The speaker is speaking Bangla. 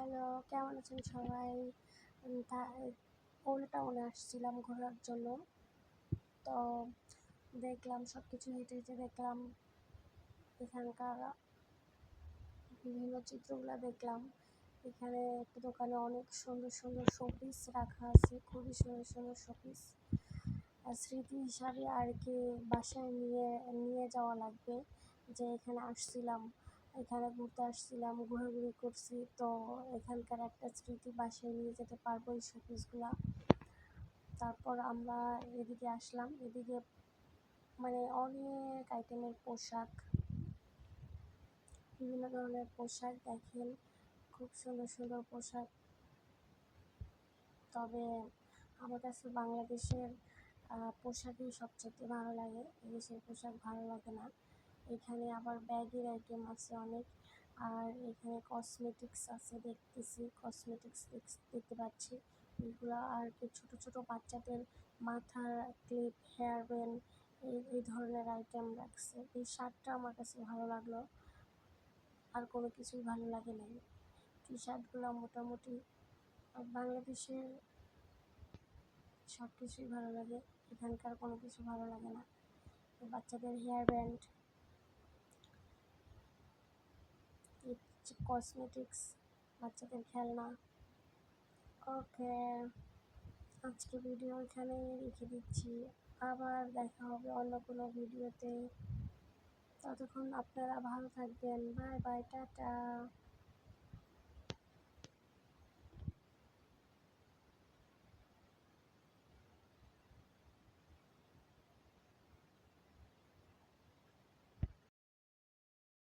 হ্যালো, কেমন আছেন সবাই? ওল্ড টাউনে আসছিলাম ঘোরার জন্য। তো দেখলাম সব কিছু হেঁটে হেঁটে দেখলাম এখানকার বিভিন্ন চিত্রগুলো দেখলাম। এখানে একটা দোকানে অনেক সুন্দর সুন্দর শোপিস রাখা আছে, খুবই সুন্দর সুন্দর শোপিস। স্মৃতি হিসাবে আর কি বাসায় নিয়ে নিয়ে যাওয়া লাগবে, যে এখানে আসছিলাম, এখানে ঘুরতে আসছিলাম, ঘোরাঘুরি করছি। তো এখানকার একটা স্মৃতি বাসায় নিয়ে যেতে পারবো এই শোপিসগুলা। তারপর আমরা এদিকে আসলাম, এদিকে মানে অনেক আইটেমের পোশাক, বিভিন্ন ধরনের পোশাক দেখেন, খুব সুন্দর সুন্দর পোশাক। তবে আমার কাছে বাংলাদেশের পোশাকই সবচেয়ে ভালো লাগে, এদেশের পোশাক ভালো লাগে না। এখানে আবার ব্যাগের আইটেম আছে অনেক, আর এখানে কসমেটিক্স আছে, কসমেটিক্স দেখতে পাচ্ছি এগুলো। আর কি ছোটো ছোটো বাচ্চাদের মাথার ক্লিপ, হেয়ার ব্যান্ড, এই ধরনের আইটেম রাখছে। এই শার্টটা আমার কাছে ভালো লাগলো, আর কোনো কিছুই ভালো লাগে না। টি শার্টগুলো মোটামুটি বাংলাদেশের সব কিছুই ভালো লাগে, এখানকার কোনো কিছু ভালো লাগে না। বাচ্চাদের হেয়ার ব্যান্ড, কসমেটিক্স, বাচ্চাদের খেলনা। ওকে, আজকে ভিডিও এখানেই রেখে দিচ্ছি, আবার দেখা হবে অন্য কোনো ভিডিওতে। ততক্ষণ আপনারা ভালো থাকবেন, বাই বাই, টাটা।